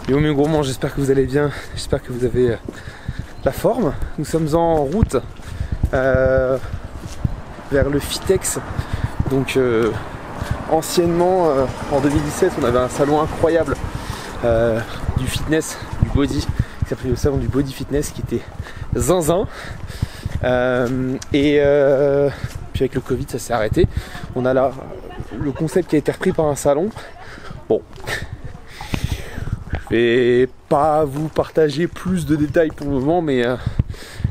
Yo mes gourmands, j'espère que vous allez bien, j'espère que vous avez la forme. Nous sommes en route vers le Fitex. Donc anciennement, en 2017, on avait un salon incroyable du fitness, du body, qui s'appelait le salon du body fitness, qui était zinzin. Puis avec le Covid, ça s'est arrêté. On a là le concept qui a été repris par un salon. Bon, je vais pas vous partager plus de détails pour le moment, mais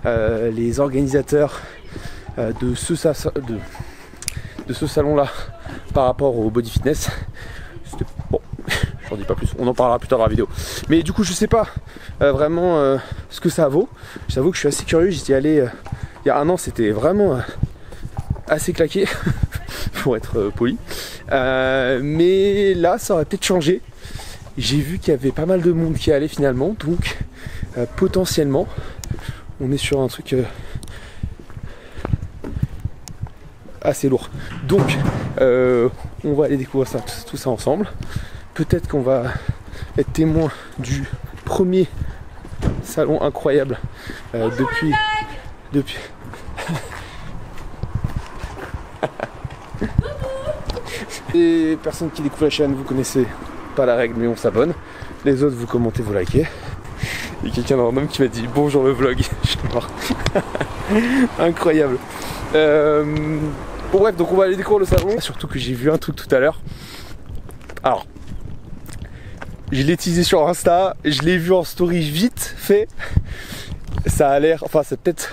les organisateurs de ce salon-là, par rapport au body fitness, c'était bon. J'en dis pas plus, on en parlera plus tard dans la vidéo. Mais du coup, je sais pas vraiment ce que ça vaut. J'avoue que je suis assez curieux. J'y étais allé il y a un an, c'était vraiment assez claqué pour être poli. Mais là, ça aurait peut-être changé. J'ai vu qu'il y avait pas mal de monde qui allait finalement, donc potentiellement, on est sur un truc assez lourd. Donc, on va aller découvrir ça, tout ça ensemble. Peut-être qu'on va être témoin du premier salon incroyable depuis. Les personnes qui découvrent la chaîne, vous connaissez pas la règle, mais on s'abonne. Les autres, vous commentez, vous likez. Il y a quelqu'un dans random qui m'a dit bonjour le vlog. Je suis mort. Incroyable. Bon bref, donc on va aller découvrir le salon. Surtout que j'ai vu un truc tout à l'heure. Alors, je l'ai teasé sur Insta, je l'ai vu en story vite fait. Ça a l'air, enfin c'est peut-être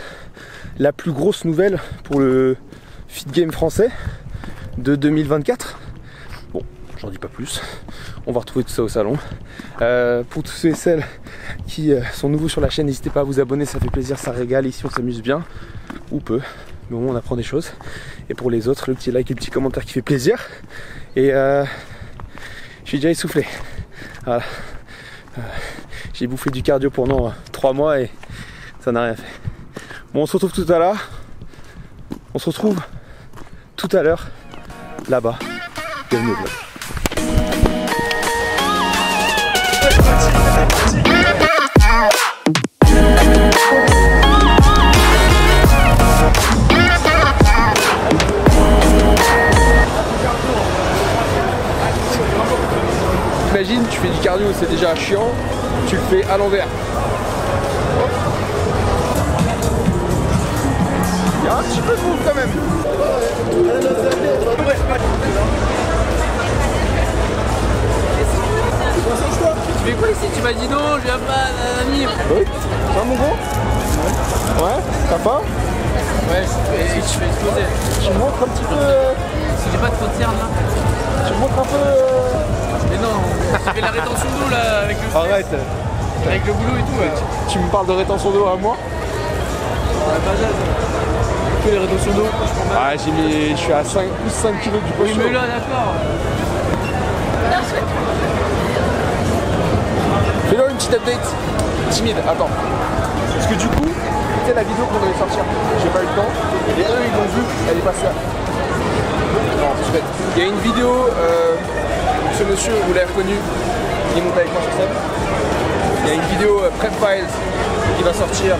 la plus grosse nouvelle pour le fit game français de 2024. Bon, j'en dis pas plus. On va retrouver tout ça au salon. Pour tous ceux et celles qui sont nouveaux sur la chaîne, n'hésitez pas à vous abonner, ça fait plaisir, ça régale. Ici on s'amuse bien, ou peu, mais au moins on apprend des choses. Et pour les autres, le petit like et le petit commentaire qui fait plaisir. Et je suis déjà essoufflé. Voilà. J'ai bouffé du cardio pendant 3 mois et ça n'a rien fait. Bon, on se retrouve tout à l'heure. On se retrouve tout à l'heure là-bas. Bienvenue au vlog. Imagine, tu fais du cardio, c'est déjà chiant, tu le fais à l'envers. Il y a un petit peu de bouffe quand même. Tu fais quoi ici? Tu m'as dit non, je viens pas, ami. Oui, ça va mon gros? Ouais, t'as faim? Ouais, je fais exploser. Tu me montres un petit peu. Si j'ai pas de frontière là. Tu me montres un peu. Mais non, j'ai fait la rétention d'eau là avec le. Arrête. Avec le boulot et tout. Là. Tu me parles de rétention d'eau à moi? Ouais, pas jazz. Que les rétentions d'eau. Ah, je suis à 5 kilos du poids. Oui, mais là, d'accord. Fais-le une petite update timide, attends. Parce que du coup, c'était la vidéo qu'on devait sortir. J'ai pas eu le temps. Et eux, ils l'ont vue, elle est passée. Non, c'est bête. Il y a une vidéo, ce monsieur, vous l'avez reconnu, il est monté avec moi sur scène. Il y a une vidéo Prep Files qui va sortir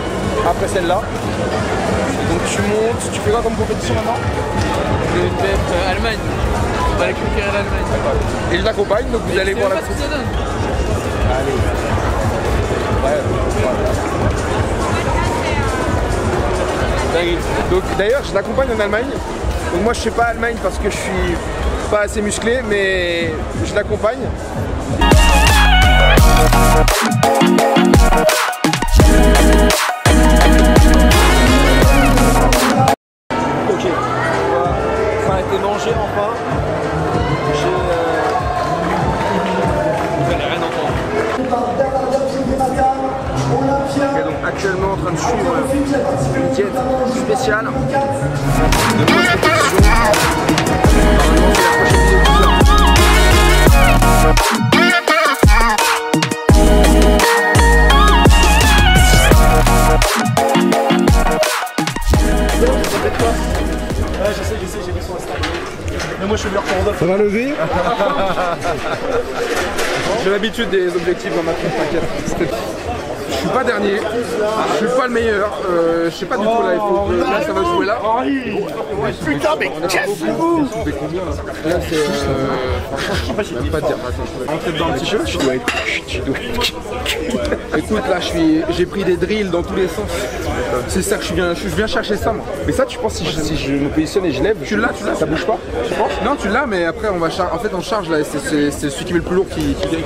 après celle-là. Donc tu montes, tu fais quoi comme compétition maintenant? Je vais être Allemagne. On va aller conquérir l'Allemagne. Et je l'accompagne, donc vous allez voir la suite. Allez. Ouais. Donc d'ailleurs je l'accompagne en Allemagne. Donc moi je fais pas Allemagne parce que je suis pas assez musclé, mais je l'accompagne. Ok, ça a été mangé enfin. Vous allez rien entendre. Ok, donc actuellement en train de suivre une diète spéciale de post-compétition. Normalement c'est la prochaine vidéo qui sort. Ouais, je sais, j'ai vu son Instagram. Mais moi je suis venu en Randolph. Ça va lever? J'ai l'habitude des objectifs dans ma tête, t'inquiète. Je suis pas dernier, je suis pas le meilleur, je sais pas du tout là, il faut que là ça va jouer là. Putain, mais cassez-vous! Là c'est franchement je peux même pas te dire, attends, rentrer dans le petit jeu, tu dois être. Écoute là j'ai pris des drills dans tous les sens. C'est ça que je viens chercher ça moi. Mais ça tu penses si je me positionne et je lève, tu l'as, ça bouge pas, tu penses? Non tu l'as mais après on va en fait on charge là, c'est celui qui met le plus lourd qui gagne.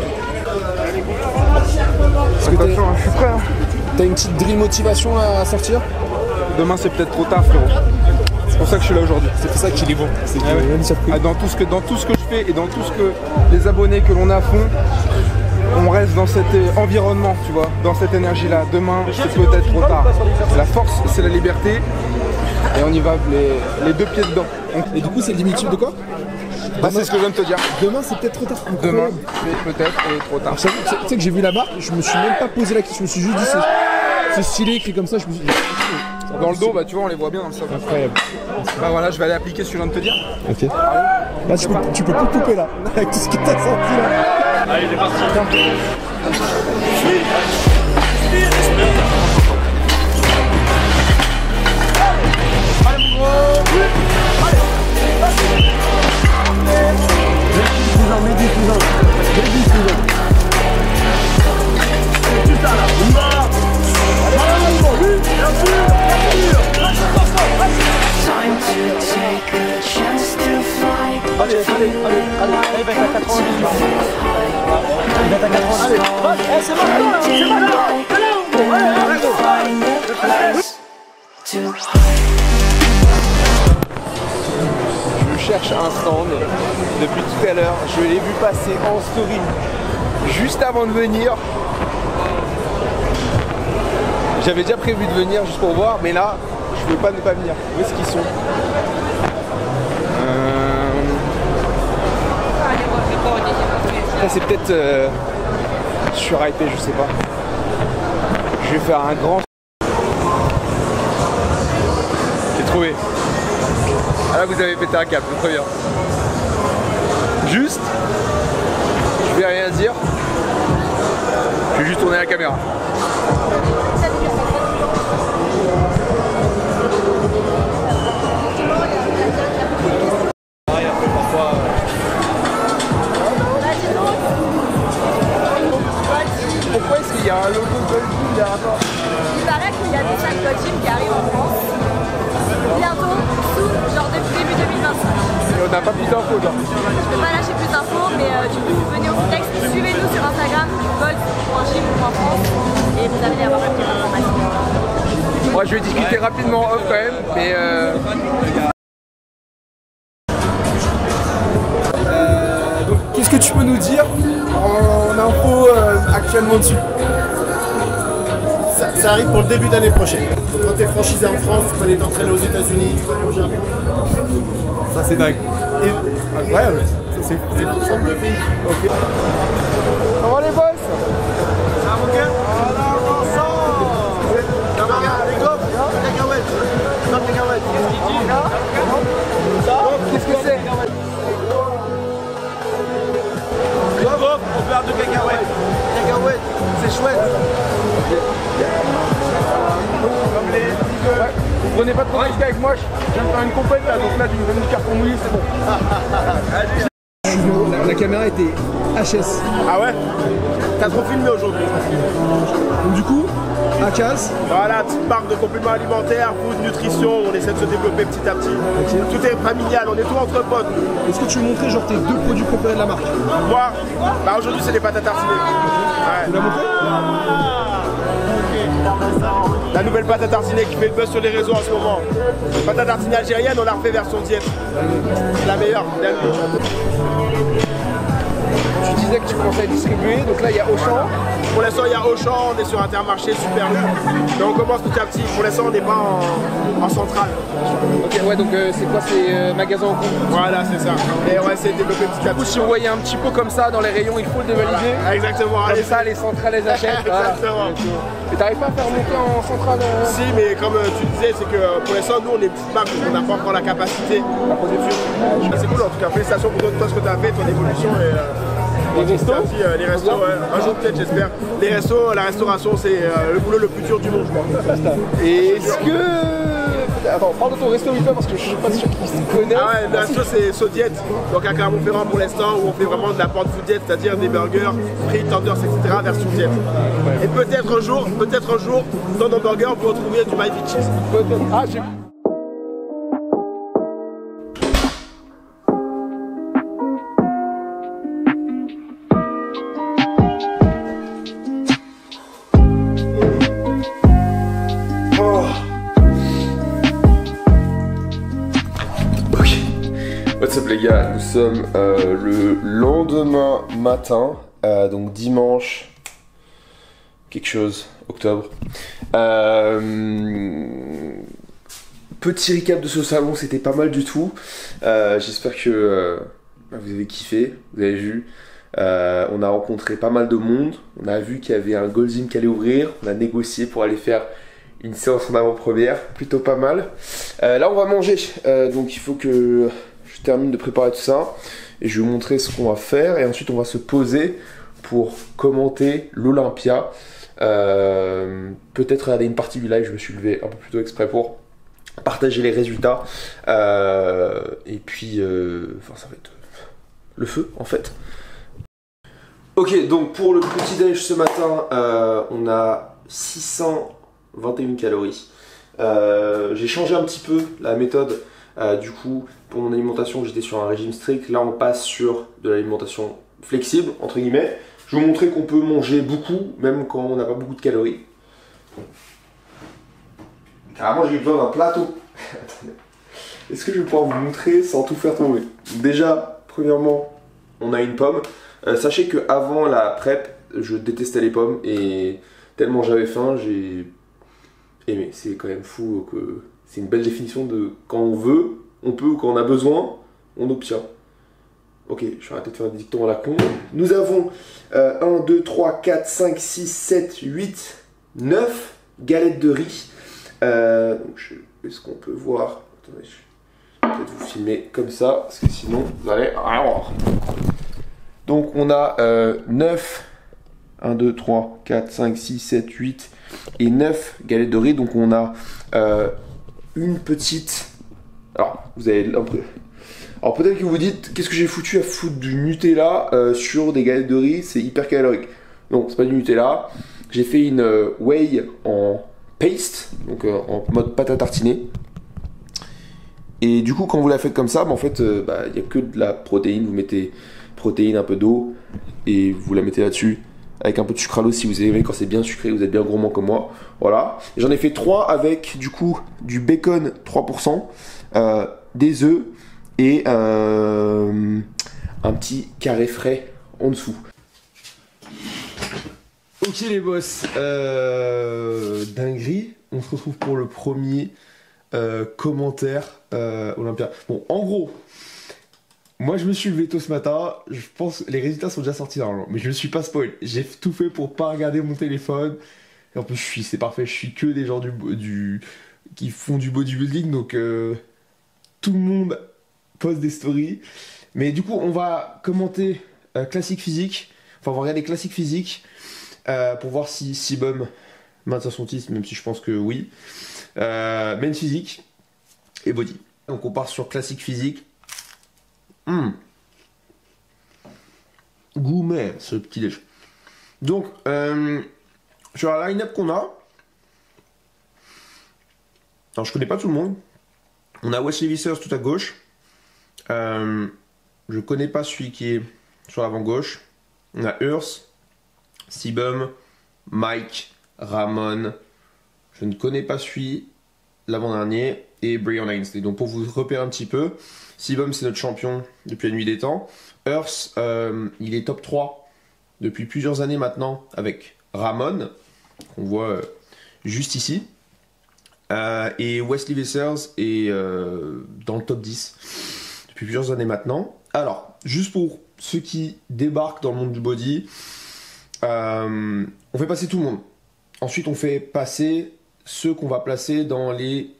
Est-ce que Attention, je suis prêt. Hein. t'as une petite drill motivation à sortir? Demain c'est peut-être trop tard frérot. C'est pour ça que je suis là aujourd'hui. C'est pour ça qu'il est bon. C'est une surprise. Dans tout ce que je fais et dans tout ce que les abonnés que l'on a font, on reste dans cet environnement, tu vois, dans cette énergie-là. Demain, c'est peut-être trop tard. La force, c'est la liberté. Et on y va les deux pieds dedans. Et du coup, c'est le diminutif de quoi? Bah, c'est ce que je viens de te dire. Demain, c'est peut-être trop tard. Demain, c'est peut-être trop tard. Tu sais que j'ai vu la barre, je me suis même pas posé la question, je me suis juste dit c'est stylé écrit comme ça, je me suis dit. Dans le dos, bah tu vois, on les voit bien dans le savon. Incroyable. Bah voilà, je vais aller appliquer ce que je viens de te dire. Ok. Là, tu peux plus couper là, avec tout ce que t'as senti là. Allez, il est parti. Allez, va à 90. Il va à 90. Allez, c'est maintenant là, c'est maintenant. Je cherche un stand depuis tout à l'heure. Je l'ai vu passer en story juste avant de venir. J'avais déjà prévu de venir juste pour voir, mais là, je ne veux pas ne pas venir. Où est-ce qu'ils sont? C'est peut-être surhypé, je sais pas. Je vais faire un grand. J'ai trouvé. Ah là vous avez pété un cap, très bien. Juste, je vais rien dire. Je vais juste tourner la caméra. Pourquoi est-ce qu'il y a un logo Golding derrière toi? Il paraît qu'il y a des sacs Golding qui arrivent en France. Bientôt, sous, genre depuis début 2025. Et on n'a pas plus d'infos, genre. Je peux pas lâcher plus d'infos, mais du coup, vous venez au Fitex, suivez-nous sur Instagram, gold.gym.france et vous allez avoir plus d'informations. Moi, je vais discuter rapidement off quand même, mais Qu'est-ce que tu peux nous dire en info actuellement dessus? Ça arrive pour le début d'année prochaine. Donc quand tu es franchisé en France, tu peux aller t'entraîner aux États-Unis, tu peux aller au Japon. Ça c'est dingue. Incroyable. Ça c'est C'est l'ensemble de pays. ok. comment les boss? Ça va mon gars? Ça va les gars? Cacahuètes. Non, cacahuètes. Qu'est-ce qu'il dit? Qu'est-ce que c'est? Hop, on parle de cacahuètes. Cacahuètes, c'est chouette. Comme les... Ouais. Vous prenez pas trop de risques avec moi, je viens de faire une compète là, donc là tu me donnes une carton mouillé, c'est bon. La caméra était HS. Ah ouais? T'as trop filmé aujourd'hui. Donc du coup, à casse. Voilà, petite marque de compléments alimentaires, food, nutrition, on essaie de se développer petit à petit. Tout est familial, on est tout entre potes. Est-ce que tu veux montrer genre tes deux produits préférés de la marque? Moi, bah aujourd'hui c'est les pâtes à tartiner. Tu l'as montré? La nouvelle pâte à tartiner qui fait le buzz sur les réseaux en ce moment. Pâte à tartiner algérienne, on l'a refait version diète. C'est la meilleure. Tu disais que tu commençais à distribuer, donc là il y a Auchan. Pour l'instant il y a Auchan, on est sur Intermarché, Super U. Mais on commence petit à petit. Pour l'instant on n'est pas en centrale. Ok, ouais, donc c'est quoi ces magasins en compte? Voilà, c'est ça. Et on va essayer de développer petit à Du coup, petit. si on voyait un petit pot comme ça dans les rayons, il faut le dévalider. Ah, exactement. Comme Allez, ça, les centrales les achètent. Voilà. Exactement. Et t'arrives pas à faire monter en centrale Si, mais comme tu disais, c'est que pour l'instant, nous, on est une petite marque, donc on n'a pas encore la capacité, la production. C'est cool, en tout cas, félicitations pour toi, ce que tu as fait, ton évolution. Et Petit à petit, les restos, un jour peut-être, j'espère. Les restos, la restauration, c'est le boulot le plus dur du monde, je crois. Et est-ce que... Attends, parle de ton resto vite fait parce que je suis pas sûr qu'ils se connaissent. Ah ouais, le resto c'est Sodiet, donc à Clermont-Ferrand pour l'instant, où on fait vraiment de la porte food diet, c'est-à-dire des burgers, frites, tenders, etc. version diète. Et peut-être un jour, dans nos burgers, on peut retrouver du My Cheese. Ah, j'ai... What's up les gars, nous sommes le lendemain matin, donc dimanche, quelque chose, octobre. Petit recap de ce salon, c'était pas mal du tout. J'espère que vous avez kiffé, vous avez vu. On a rencontré pas mal de monde, on a vu qu'il y avait un Gold Gym qui allait ouvrir, on a négocié pour aller faire une séance en avant-première, plutôt pas mal. Là on va manger, donc il faut que je termine de préparer tout ça et je vais vous montrer ce qu'on va faire et ensuite on va se poser pour commenter l'Olympia. Peut-être regarder une partie du live, je me suis levé un peu plus tôt exprès pour partager les résultats et puis enfin ça va être le feu en fait. Ok, donc pour le petit déj ce matin on a 621 calories. J'ai changé un petit peu la méthode. Du coup, pour mon alimentation, j'étais sur un régime strict. Là, on passe sur de l'alimentation flexible, entre guillemets. Je vais vous montrer qu'on peut manger beaucoup, même quand on n'a pas beaucoup de calories. Carrément, j'ai besoin d'un plateau. Est-ce que je vais pouvoir vous montrer sans tout faire tomber? Déjà, premièrement, on a une pomme. Sachez qu'avant la prep, je détestais les pommes et tellement j'avais faim, j'ai aimé. C'est quand même fou que... C'est une belle définition de quand on veut, on peut, ou quand on a besoin, on obtient. Ok, je vais arrêter de faire des dictons à la con. Nous avons 1, 2, 3, 4, 5, 6, 7, 8, 9 galettes de riz. Est-ce qu'on peut voir? Attendez, je vais peut-être vous filmer comme ça, parce que sinon vous allez rien voir. Donc on a 9, 1, 2, 3, 4, 5, 6, 7, 8 et 9 galettes de riz. Donc on a... une petite... Alors, vous avez un peu... Alors peut-être que vous vous dites, qu'est-ce que j'ai foutu à foutre du Nutella sur des galettes de riz, c'est hyper calorique. Non, c'est pas du Nutella. J'ai fait une whey en paste, donc en mode pâte à tartiner. Et du coup, quand vous la faites comme ça, en fait, il n'y a que de la protéine. Vous mettez protéine, un peu d'eau, et vous la mettez là-dessus. Avec un peu de sucralose si vous aimez quand c'est bien sucré, vous êtes bien gourmand comme moi. Voilà. J'en ai fait 3 avec du coup du bacon 3%, des œufs et un petit carré frais en dessous. Ok les boss, dinguerie. On se retrouve pour le premier commentaire Olympia. Bon, en gros... Moi je me suis levé tôt ce matin, je pense que les résultats sont déjà sortis normalement, mais je ne suis pas spoil. J'ai tout fait pour pas regarder mon téléphone. Et en plus c'est parfait, je suis que des gens qui font du bodybuilding, donc tout le monde poste des stories. Mais du coup on va commenter classique physique, enfin on va regarder classique physique pour voir si Sibum maintient son titre, même si je pense que oui. Main physique et body. Donc on part sur classique physique. Gourmet ce petit déj. Donc sur la line-up qu'on a, alors je connais pas tout le monde. On a Wesley Vissers tout à gauche. Je connais pas celui qui est sur l'avant gauche. On a Urs, Sibum, Mike, Ramon. Je ne connais pas celui l'avant-dernier et Brian Ainsley. Donc pour vous repérer un petit peu, Sibum c'est notre champion depuis la nuit des temps. Urs il est top 3 depuis plusieurs années maintenant avec Ramon qu'on voit juste ici. Et Wesley Vissers est dans le top 10 depuis plusieurs années maintenant. Alors, juste pour ceux qui débarquent dans le monde du body, on fait passer tout le monde. Ensuite, on fait passer ceux qu'on va placer dans les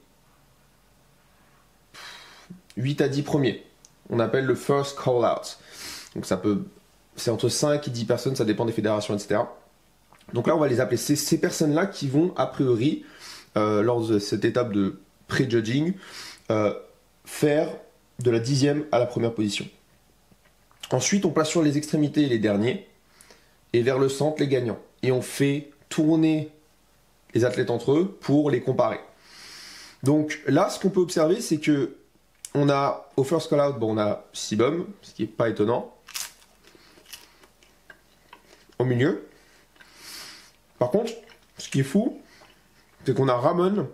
8 à 10 premiers. On appelle le first call out. Donc ça peut c'est entre 5 et 10 personnes, ça dépend des fédérations, etc. Donc là, on va les appeler. C'est ces personnes-là qui vont, a priori, lors de cette étape de pré-judging, faire de la 10e à la première position. Ensuite, on place sur les extrémités les derniers, et vers le centre, les gagnants. Et on fait tourner les athlètes entre eux pour les comparer. Donc là, ce qu'on peut observer, c'est que on a, au first call out, bon, on a Sibum, ce qui n'est pas étonnant. Au milieu. Par contre, ce qui est fou, c'est qu'on a Ramon,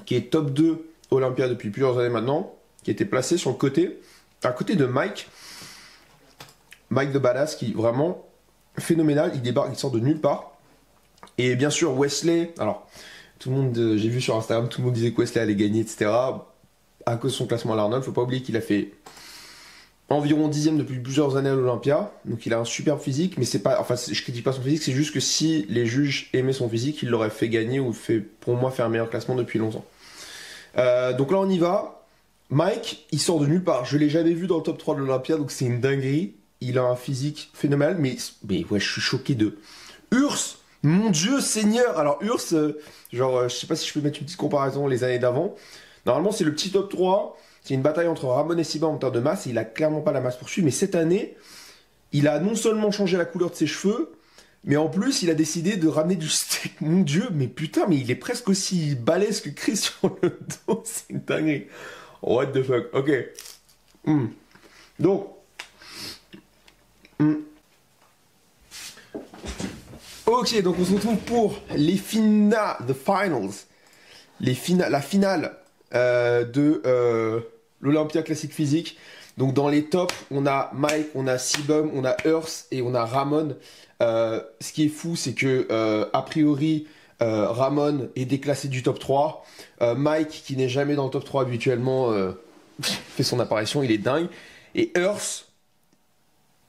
qui est top 2 Olympia depuis plusieurs années maintenant, qui était placé sur le côté, à côté de Mike the Badass, qui est vraiment phénoménal, il débarque, il sort de nulle part. Et bien sûr, Wesley, alors, tout le monde, j'ai vu sur Instagram, tout le monde disait que Wesley allait gagner, etc. À cause de son classement à l'Arnold, faut pas oublier qu'il a fait environ 10e depuis plusieurs années à l'Olympia, donc il a un superbe physique, mais c'est pas, enfin, je critique pas son physique, c'est juste que si les juges aimaient son physique, ils l'auraient fait gagner ou fait, pour moi, faire un meilleur classement depuis longtemps. Donc là, on y va. Mike, il sort de nulle part. Je l'ai jamais vu dans le top 3 de l'Olympia, donc c'est une dinguerie. Il a un physique phénoménal, mais ouais, je suis choqué de Urs. Mon Dieu, Seigneur. Alors Urs, je sais pas si je peux mettre une petite comparaison les années d'avant. Normalement, c'est le petit top 3. C'est une bataille entre Ramon et Siba en termes de masse. Et il a clairement pas la masse pour suivre. Mais cette année, il a non seulement changé la couleur de ses cheveux, mais en plus, il a décidé de ramener du steak. Mon Dieu, mais putain, mais il est presque aussi balèze que Chris sur le dos. C'est une dinguerie. What the fuck. Ok. Donc. Ok, donc on se retrouve pour les finales. The finals. La finale de l'Olympia Classique Physique. Donc dans les tops, on a Mike, on a Sibum, on a Urs et on a Ramon. Ce qui est fou, c'est que a priori, Ramon est déclassé du top 3. Mike, qui n'est jamais dans le top 3 habituellement, fait son apparition, il est dingue. Et Urs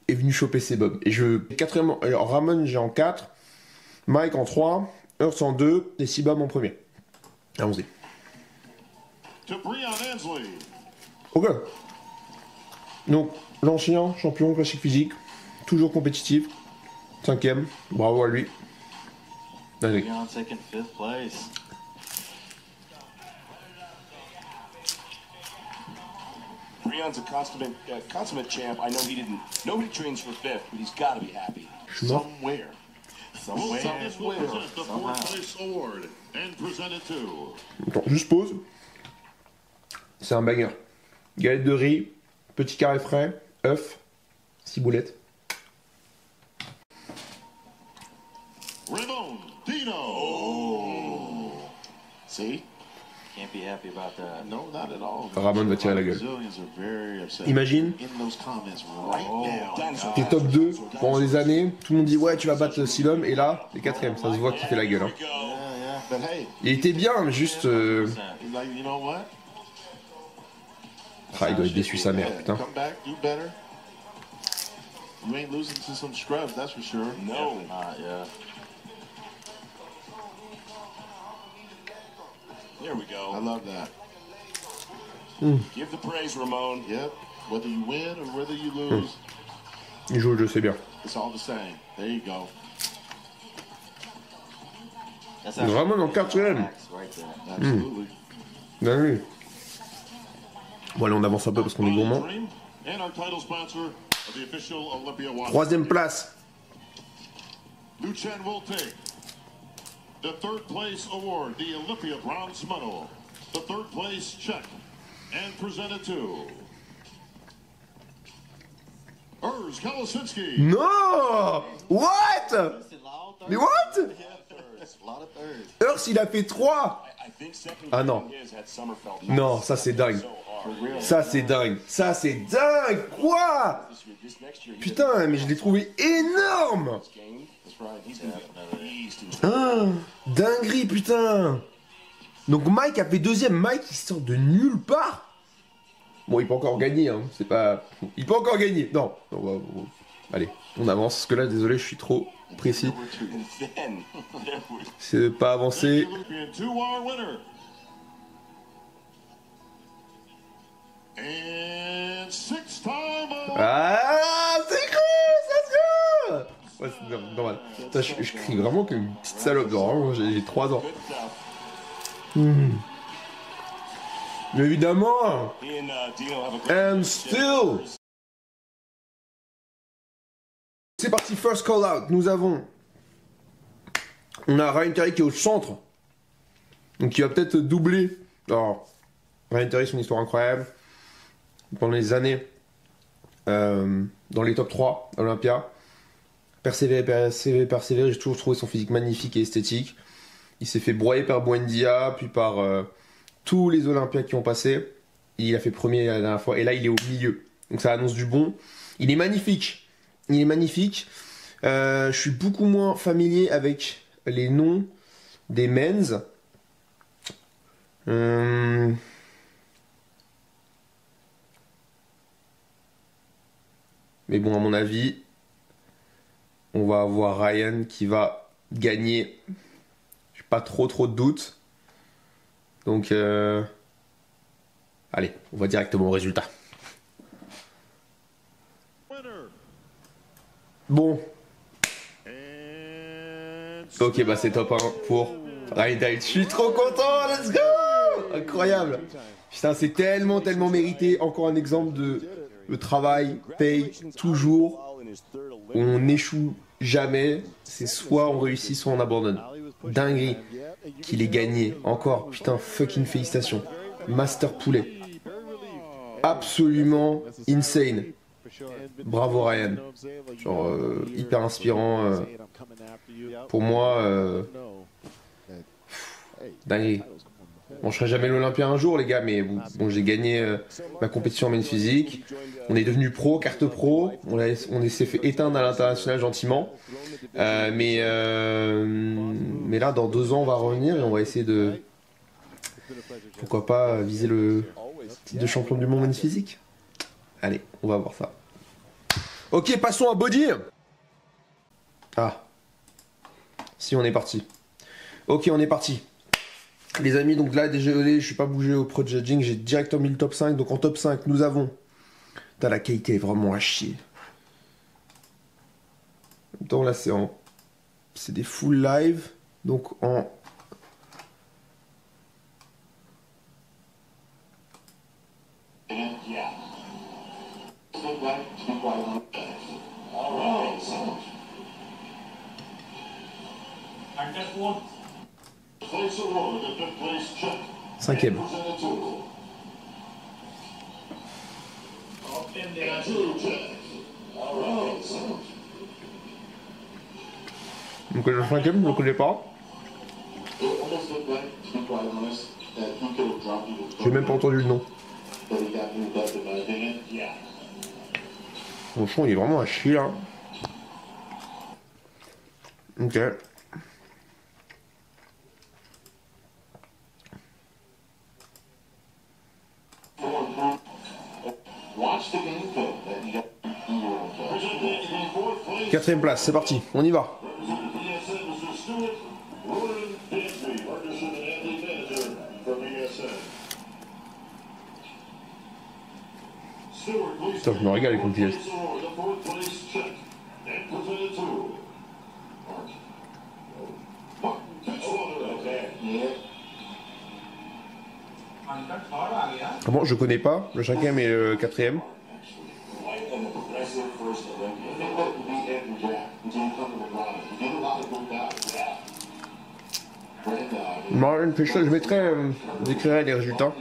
est venu choper Sibum. Et quatrième, alors Ramon, j'ai en 4, Mike en 3, Urs en 2 et Sibum en premier. Allons-y. Ok. Donc, l'ancien champion classique physique, toujours compétitif, 5e, bravo à lui. Vas-y. Breon's a consummate champ. I know nobody trains for 5th, but he's got to be happy. Somewhere. Attends, juste pause. C'est un banger. Galette de riz, petit carré frais, œuf, ciboulettes. Ramon Dino. Oh. See? Can't be happy about that. No, not at all. Ramon va tirer la gueule. Imagine, t'es top 2 pendant des années, tout le monde dit ouais tu vas battre Sibum et là, t'es 4ème, ça se voit qu'il fait la gueule. Hein. Il était bien, mais juste... Ah, il doit être déçu sa mère, putain. You ain't losing to some scrubs, that's for sure. No. Yeah. There we go. I love that. Give the praise, Ramon. Yep. Whether you win or whether you lose. Il joue le jeu, c'est bien. It's all the same. There you go. Ramon en 4ème. Absolutely. Ben oui. Bon allez, on avance un peu parce qu'on est gourmand. 3ème place. Luchan will take the 3rd place award, the Olympia bronze medal, the 3rd place check, and present it to Urs Kalasinski. Non! What? Mais what? Urs, il a fait 3. Ah non. Non, ça c'est dingue. Ça c'est dingue. Ça c'est dingue. Quoi? Putain, mais je l'ai trouvé énorme. Ah, dinguerie, putain. Donc Mike a fait 2ème. Mike, il sort de nulle part. Bon, il peut encore gagner, hein. C'est pas... Il peut encore gagner. Non. Allez, on avance. Parce que là, désolé, je suis trop précis. C'est de pas avancer. Ah, c'est Ouais, c'est normal. Putain, je crie vraiment comme une petite salope. Vraiment, j'ai 3 ans. Mais évidemment. And still. C'est parti, first call out. On a Ryan Terry qui est au centre. Donc il va peut-être doubler. Alors, Ryan Terry, c'est une histoire incroyable. Pendant les années, dans les top 3 à Olympia. Persévérer. J'ai toujours trouvé son physique magnifique et esthétique. Il s'est fait broyer par Buendia, puis par tous les Olympiens qui ont passé. Il a fait premier la dernière fois. Et là, il est au milieu. Donc ça annonce du bon. Il est magnifique. Je suis beaucoup moins familier avec les noms des men's. Mais bon, à mon avis, on va avoir Ryan qui va gagner. J'ai pas trop de doutes. Donc, allez, on va directement au résultat. Bon. Ok, bah c'est top 1 pour Ryan Terry. Je suis trop content, let's go! Incroyable. Putain, c'est tellement mérité. Encore un exemple de le travail paye toujours. On n'échoue jamais. C'est soit on réussit, soit on abandonne. Dinguerie qu'il ait gagné. Encore, putain, fucking félicitations. Master Poulet. Absolument insane. Bravo Ryan. Genre hyper inspirant. Pour moi, dinguerie. Bon, je serai jamais l'Olympien un jour les gars, mais bon, j'ai gagné ma compétition en main physique. On est devenu pro, carte pro. On s'est fait éteindre à l'international gentiment. Mais là, dans 2 ans, on va revenir et on va essayer de... Pourquoi pas viser le titre de champion du monde main physique. Allez, on va voir ça. Ok, passons à body. Ah. Si, on est parti. Ok, on est parti. Les amis, donc là, désolé, je suis pas bougé au pro judging, j'ai directement mis le top 5. Donc en top 5, nous avons... Putain, la qualité est vraiment à chier. En même temps, là, c'est des full live. Donc en... Cinquième. Donc le cinquième, je ne le connais pas. J'ai même pas entendu le nom. Au fond, il est vraiment à chier là. Ok. Quatrième place, c'est parti, on y va. Putain, je me régale avec mon pièce. Ah bon, je connais pas le 5e et le 4e. Marlon Fisher, je mettrai, j'écrirai les résultats.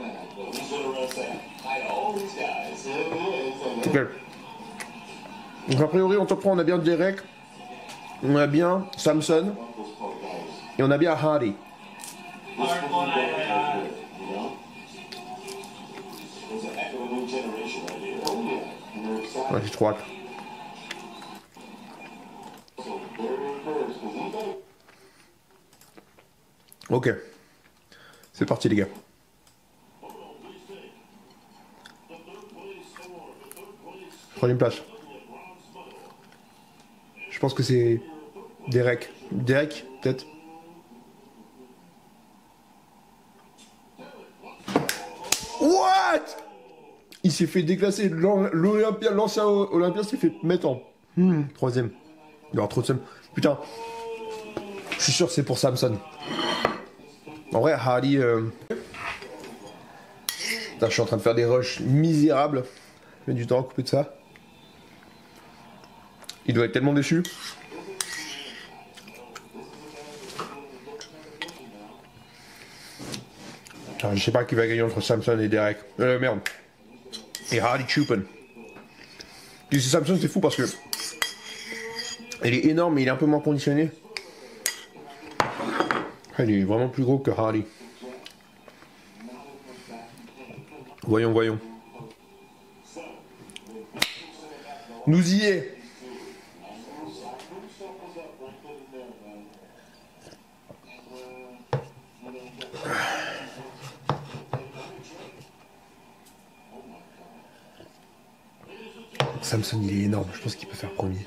Ok. Donc a priori en top 3 on a bien Derek, on a bien Samson et on a bien Hardy. Ouais, j'ai trop hâte. Ok. C'est parti les gars. Troisième place. Je pense que c'est Derek. Derek, peut-être. What? Il s'est fait déclasser. L'Olympia, l'ancien Olympia s'est fait mettre en troisième. Il y aura trop de seum. Putain. Je suis sûr que c'est pour Samson. En vrai, Hardy... Putain, je suis en train de faire des rushs misérables. Je mets du temps à couper de ça. Il doit être tellement déçu. Putain, je sais pas qui va gagner entre Samson et Derek. Merde. Et Hardy Chupin. Puis Samson, c'est fou parce que... Il est énorme, mais il est un peu moins conditionné. Il est vraiment plus gros que Hardy. Voyons, voyons. Nous y est. Samson, il est énorme. Je pense qu'il peut faire premier.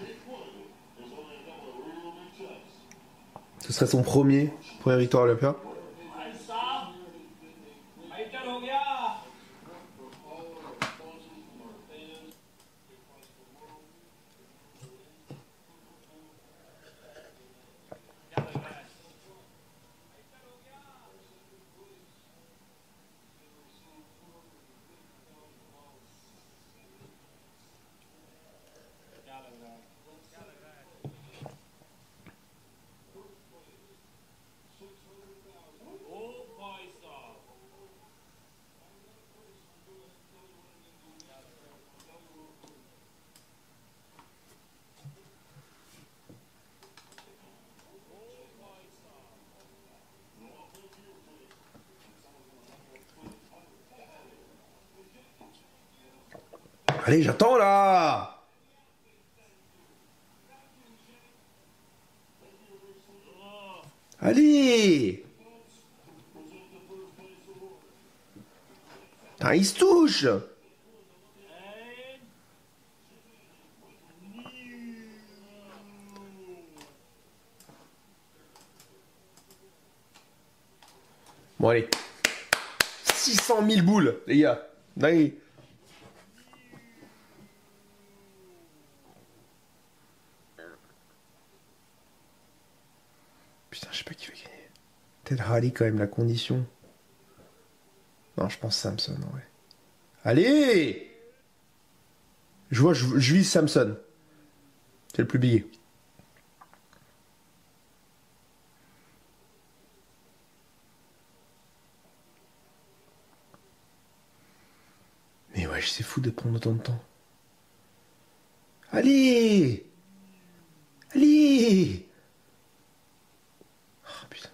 Ce serait son première victoire à Olympia. Allez, j'attends là. Allez. Putain, il se touche. Bon, allez. 600 000 boules, les gars. Allez. Putain, je sais pas qui va gagner. Peut-être Hardy quand même, la condition. Non, je pense Samson, ouais. Allez! Je vise Samson. C'est le plus big. Mais ouais, c'est fou de prendre autant de temps. Allez! Allez! Oh putain.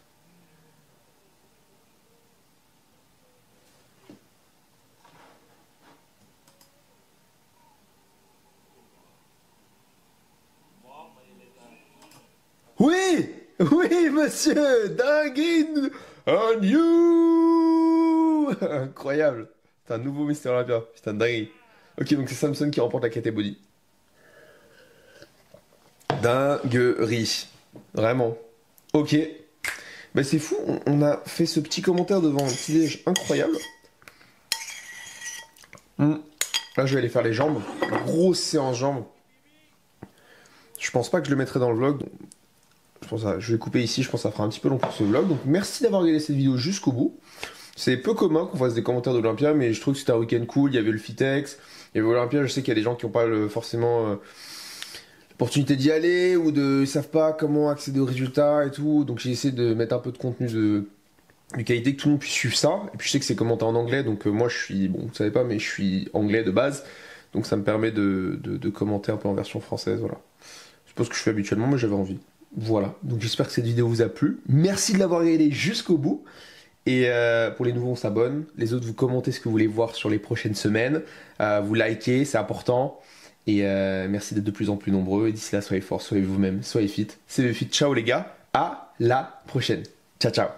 Oui! Oui, monsieur! Dingue! Un new! Incroyable! C'est un nouveau Mister Olympia. Putain, dingue. Ok, donc c'est Samson qui remporte la catégorie. Dinguerie. Vraiment. Ok. Bah c'est fou, on a fait ce petit commentaire devant un petit déj incroyable. Là je vais aller faire les jambes. Grosse séance jambes. Je pense pas que je le mettrai dans le vlog. Je vais couper ici, je pense que ça fera un petit peu long pour ce vlog. Donc merci d'avoir regardé cette vidéo jusqu'au bout. C'est peu commun qu'on fasse des commentaires d'Olympia, mais je trouve que c'était un week-end cool. Il y avait le Fitex, il y avait Olympia. Je sais qu'il y a des gens qui n'ont pas forcément l'opportunité d'y aller ou ils savent pas comment accéder aux résultats et tout. Donc j'ai essayé de mettre un peu de contenu de qualité, que tout le monde puisse suivre ça. Et puis je sais que c'est commenté en anglais, donc moi je suis, bon vous savez pas, mais je suis anglais de base. Donc ça me permet de commenter un peu en version française, voilà. Je suppose que je fais habituellement, mais j'avais envie. Voilà, donc j'espère que cette vidéo vous a plu. Merci de l'avoir regardé jusqu'au bout. Et pour les nouveaux, on s'abonne. Les autres, vous commentez ce que vous voulez voir sur les prochaines semaines. Vous likez, c'est important. Et merci d'être de plus en plus nombreux. Et d'ici là, soyez forts, soyez vous-même, soyez fit. C'est le fit. Ciao les gars. À la prochaine. Ciao, ciao.